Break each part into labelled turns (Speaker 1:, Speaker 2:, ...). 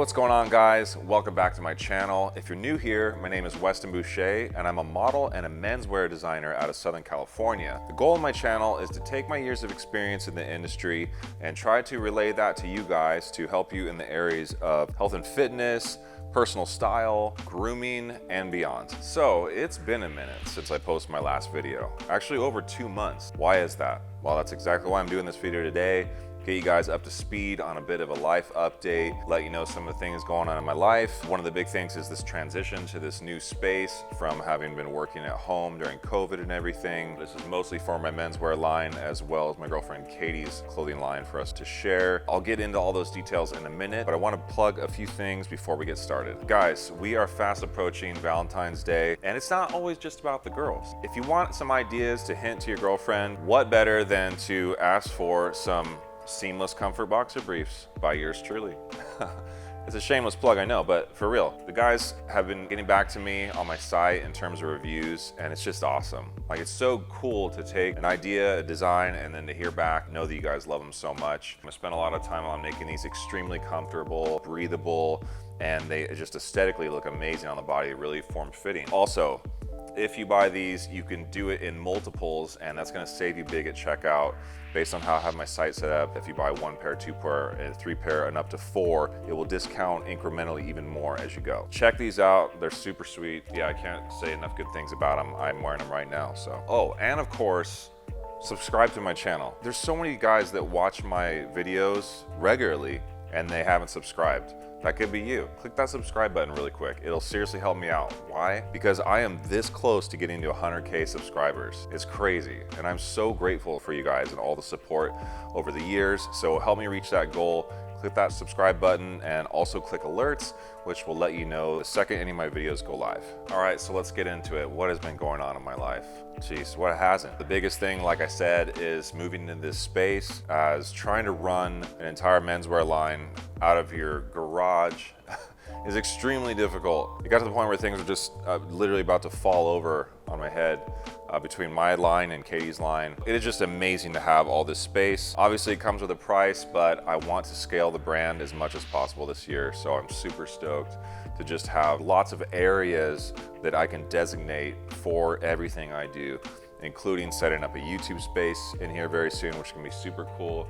Speaker 1: what's going on, guys? Welcome back to my channel. If you're new here, my name is Weston Boucher and I'm a model and a menswear designer out of Southern California. The goal of my channel is to take my years of experience in the industry and try to relay that to you guys to help you in the areas of health and fitness, personal style, grooming, and beyond. So it's been a minute since I posted my last video. Actually over 2 months. Why is that? Well, that's exactly why I'm doing this video today. Get you guys up to speed on a bit of a life update, let you know some of the things going on in my life. One of the big things is this transition to this new space from having been working at home during COVID and everything. This is mostly for my menswear line as well as my girlfriend Katie's clothing line for us to share. I'll get into all those details in a minute, but I want to plug a few things before we get started. Guys, we are fast approaching Valentine's Day, and it's not always just about the girls. If you want some ideas to hint to your girlfriend, what better than to ask for some seamless comfort boxer briefs by yours truly. It's a shameless plug, I know, but for real, the guys have been getting back to me on my site in terms of reviews, and it's just awesome. Like, it's so cool to take an idea, a design, and then to hear back, know that you guys love them so much. I spent a lot of time on making these extremely comfortable, breathable, and they just aesthetically look amazing on the body, really form-fitting. Also, if you buy these, you can do it in multiples, and that's gonna save you big at checkout. Based on how I have my site set up, if you buy 1 pair, 2 pair, and 3 pair, and up to 4, it will discount incrementally even more as you go. Check these out, they're super sweet. Yeah, I can't say enough good things about them. I'm wearing them right now, so. Oh, and of course, subscribe to my channel. There's so many guys that watch my videos regularly, and they haven't subscribed. That could be you. Click that subscribe button really quick. It'll seriously help me out. Why? Because I am this close to getting to 100K subscribers. It's crazy. And I'm so grateful for you guys and all the support over the years. So help me reach that goal. Click that subscribe button and also click alerts, which will let you know the second any of my videos go live. All right, so let's get into it. What has been going on in my life? Jeez, what hasn't? The biggest thing, like I said, is moving into this space as trying to run an entire menswear line out of your garage is extremely difficult. It got to the point where things were just literally about to fall over on my head between my line and Katie's line. It is just amazing to have all this space. Obviously it comes with a price, but I want to scale the brand as much as possible this year. So I'm super stoked to just have lots of areas that I can designate for everything I do, including setting up a YouTube space in here very soon, which can be super cool.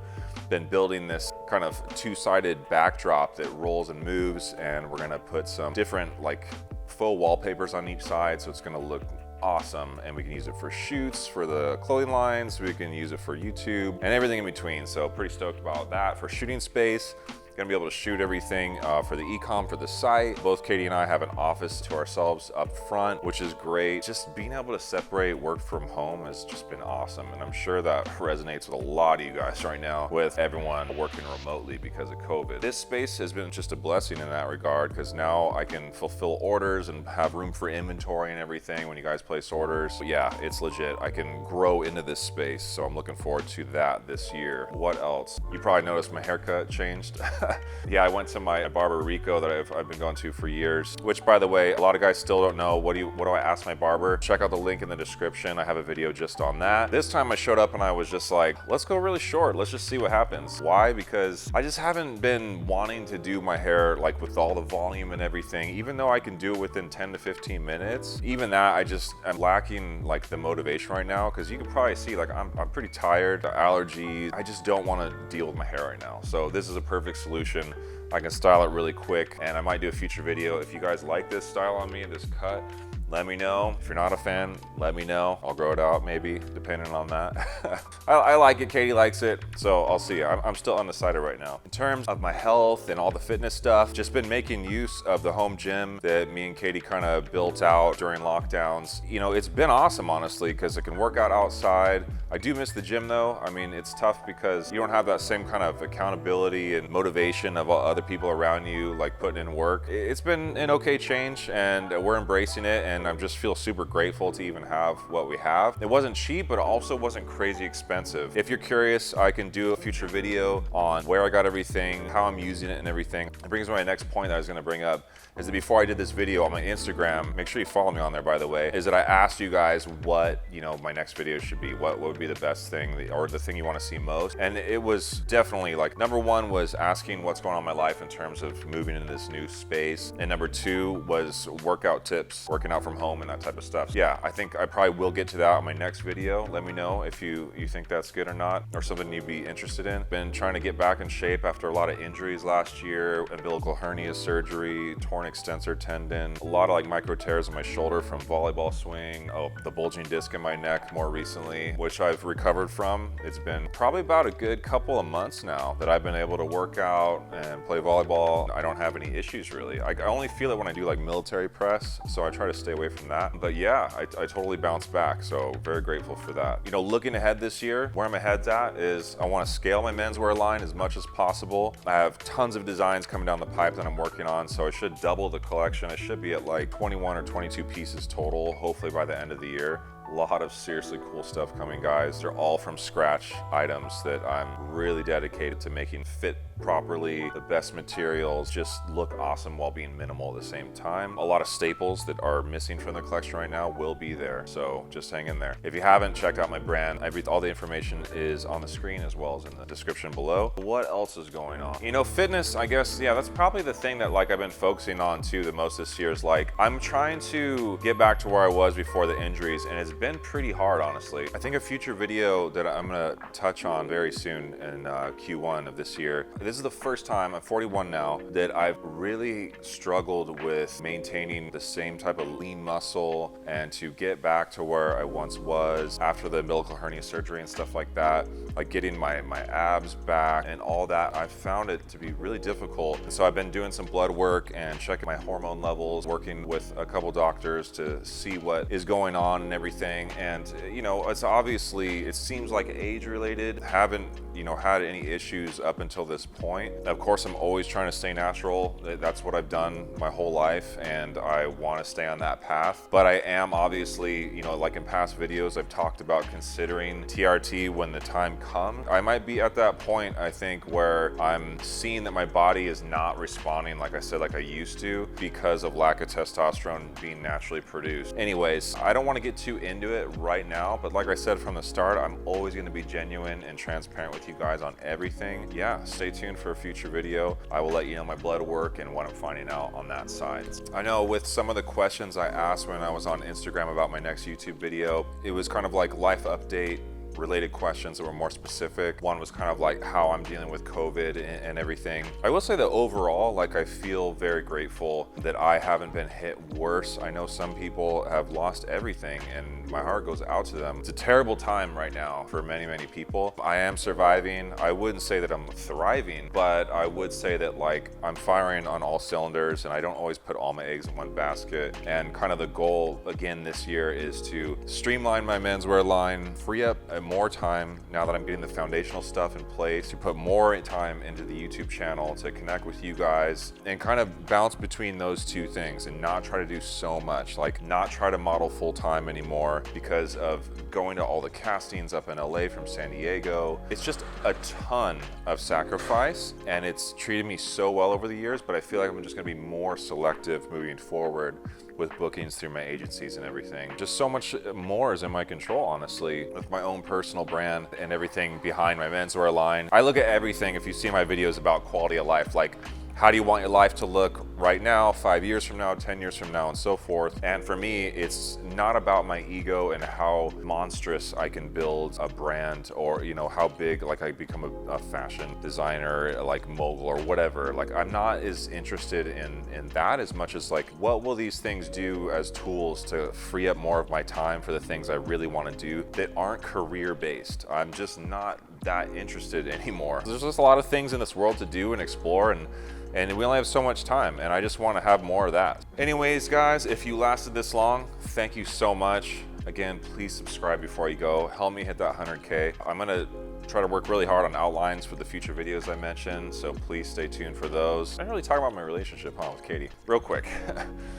Speaker 1: Been building this kind of two-sided backdrop that rolls and moves, and we're gonna put some different like faux wallpapers on each side, so it's gonna look awesome, and we can use it for shoots for the clothing lines, we can use it for YouTube and everything in between. So pretty stoked about that. For shooting space, gonna be able to shoot everything for the e-com for the site. Both Katie and I have an office to ourselves up front, which is great. Just being able to separate work from home has just been awesome, and I'm sure that resonates with a lot of you guys right now with everyone working remotely because of COVID. This space has been just a blessing in that regard, because now I can fulfill orders and have room for inventory and everything when you guys place orders. But yeah, it's legit. I can grow into this space, so I'm looking forward to that this year. What else? You probably noticed my haircut changed. Yeah, I went to my barber Rico that I've been going to for years, which, by the way, a lot of guys still don't know what do I ask my barber. Check out the link in the description. I have a video just on that. This time I showed up and I was just like, let's go really short. Let's just see what happens. Why? Because I just haven't been wanting to do my hair like with all the volume and everything, even though I can do it within 10 to 15 minutes. Even that, I'm lacking like the motivation right now, because you can probably see like I'm pretty tired, allergies. I just don't want to deal with my hair right now. So this is a perfect solution. I can style it really quick, and I might do a future video. If you guys like this style on me, this cut, let me know. If you're not a fan, let me know. I'll grow it out maybe, depending on that. I like it, Katie likes it, so I'll see. I'm still undecided right now. In terms of my health and all the fitness stuff, just been making use of the home gym that me and Katie kind of built out during lockdowns. You know, it's been awesome, honestly, because I can work out outside. I do miss the gym though. I mean, it's tough because you don't have that same kind of accountability and motivation of other people around you, like putting in work. It's been an okay change, and we're embracing it, and and I just feel super grateful to even have what we have. It wasn't cheap, but also wasn't crazy expensive. If you're curious, I can do a future video on where I got everything, how I'm using it and everything. It brings me to my next point that I was gonna bring up, is that before I did this video on my Instagram, make sure you follow me on there, by the way, is that I asked you guys what, you know, my next video should be. What would be the best thing, or the thing you want to see most? And it was definitely like, number one was asking what's going on in my life in terms of moving into this new space. And number two was workout tips, working out from home and that type of stuff. So yeah, I think I probably will get to that on my next video. Let me know if you think that's good or not, or something you'd be interested in. Been trying to get back in shape after a lot of injuries last year, umbilical hernia surgery, torn extensor tendon, a lot of like micro tears in my shoulder from volleyball swing, the bulging disc in my neck more recently, which I've recovered from. It's been probably about a good couple of months now that I've been able to work out and play volleyball. I don't have any issues really. I only feel it when I do like military press, so I try to stay away from that. But yeah, I totally bounced back, so very grateful for that. You know, looking ahead this year, where my head's at is I want to scale my menswear line as much as possible. I have tons of designs coming down the pipe that I'm working on, so I should double the collection. I should be at like 21 or 22 pieces total, hopefully by the end of the year. A lot of seriously cool stuff coming, guys. They're all from scratch items that I'm really dedicated to making fit properly, the best materials, just look awesome while being minimal at the same time. A lot of staples that are missing from the collection right now will be there, so just hang in there. If you haven't checked out my brand, all the information is on the screen as well as in the description below. What else is going on? You know, fitness, I guess, yeah, that's probably the thing that like I've been focusing on too the most this year, is like I'm trying to get back to where I was before the injuries, and it's been pretty hard, honestly. I think a future video that I'm gonna touch on very soon in Q1 of this year. This is the first time, I'm 41 now, that I've really struggled with maintaining the same type of lean muscle and to get back to where I once was after the umbilical hernia surgery and stuff like that, like getting my abs back and all that. I found it to be really difficult. And so I've been doing some blood work and checking my hormone levels, working with a couple doctors to see what is going on and everything. And you know, it's obviously, it seems like age related. Haven't, you know, had any issues up until this point. Of course, I'm always trying to stay natural. That's what I've done my whole life, and I want to stay on that path. But I am obviously, you know, like in past videos, I've talked about considering TRT when the time comes. I might be at that point, I think, where I'm seeing that my body is not responding, like I said, like I used to, because of lack of testosterone being naturally produced. Anyways, I don't want to get too into it right now, but like I said from the start, I'm always going to be genuine and transparent with you guys on everything. Yeah, stay tuned for a future video. I will let you know my blood work and what I'm finding out on that side. I know with some of the questions I asked when I was on Instagram about my next YouTube video, it was kind of like life update related questions that were more specific. One was kind of like how I'm dealing with COVID and everything. I will say that overall, like I feel very grateful that I haven't been hit worse. I know some people have lost everything and my heart goes out to them. It's a terrible time right now for many, many people. I am surviving. I wouldn't say that I'm thriving, but I would say that like I'm firing on all cylinders and I don't always put all my eggs in one basket. And kind of the goal again this year is to streamline my menswear line, free up more time now that I'm getting the foundational stuff in place, to put more time into the YouTube channel, to connect with you guys and kind of bounce between those two things and not try to do so much, like not try to model full time anymore because of going to all the castings up in LA from San Diego. It's just a ton of sacrifice and it's treated me so well over the years, but I feel like I'm just gonna be more selective moving forward with bookings through my agencies and everything. Just so much more is in my control, honestly, with my own personal brand and everything behind my menswear line. I look at everything, if you see my videos about quality of life, like how do you want your life to look right now, 5 years from now, 10 years from now, and so forth. And for me, it's not about my ego and how monstrous I can build a brand, or you know how big like I become a fashion designer, like mogul or whatever. Like I'm not as interested in that as much as like what will these things do as tools to free up more of my time for the things I really want to do that aren't career based. I'm just not that interested anymore. There's just a lot of things in this world to do and explore, and we only have so much time, and I just want to have more of that. Anyways, guys, if you lasted this long, thank you so much. Again, please subscribe before you go. Help me hit that 100K. I'm gonna Try to work really hard on outlines for the future videos I mentioned, so please stay tuned for those. I didn't really talk about my relationship, with Katie. Real quick.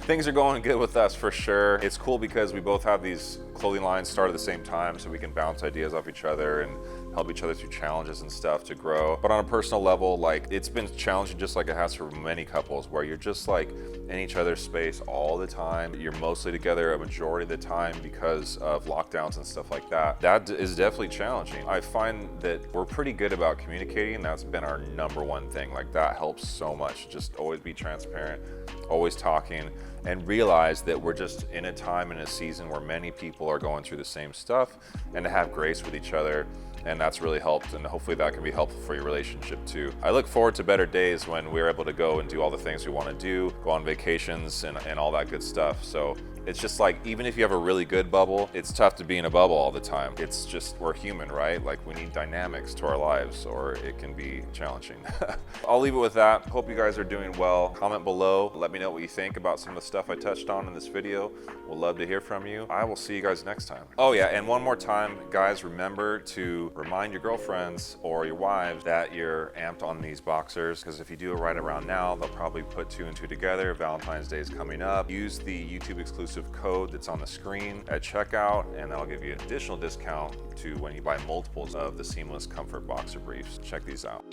Speaker 1: Things are going good with us for sure. It's cool because we both have these clothing lines start at the same time, so we can bounce ideas off each other and help each other through challenges and stuff to grow. But on a personal level, like, it's been challenging just like it has for many couples, where you're just like in each other's space all the time. You're mostly together a majority of the time because of lockdowns and stuff like that. That is definitely challenging. I find that we're pretty good about communicating. That's been our #1 thing. Like, that helps so much. Just always be transparent, always talking, and realize that we're just in a time and a season where many people are going through the same stuff, and to have grace with each other. And that's really helped, and hopefully that can be helpful for your relationship too. I look forward to better days when we're able to go and do all the things we want to do, go on vacations and all that good stuff. So it's just like, even if you have a really good bubble, it's tough to be in a bubble all the time. It's just, we're human, right? Like, we need dynamics to our lives, or it can be challenging. I'll leave it with that. Hope you guys are doing well. Comment below. Let me know what you think about some of the stuff I touched on in this video. We'll love to hear from you. I will see you guys next time. Oh yeah, and one more time, guys, remember to remind your girlfriends or your wives that you're amped on these boxers, because if you do it right around now, they'll probably put 2 and 2 together. Valentine's Day is coming up. Use the YouTube exclusive code that's on the screen at checkout, and that'll give you an additional discount to when you buy multiples of the Seamless Comfort Boxer Briefs. Check these out.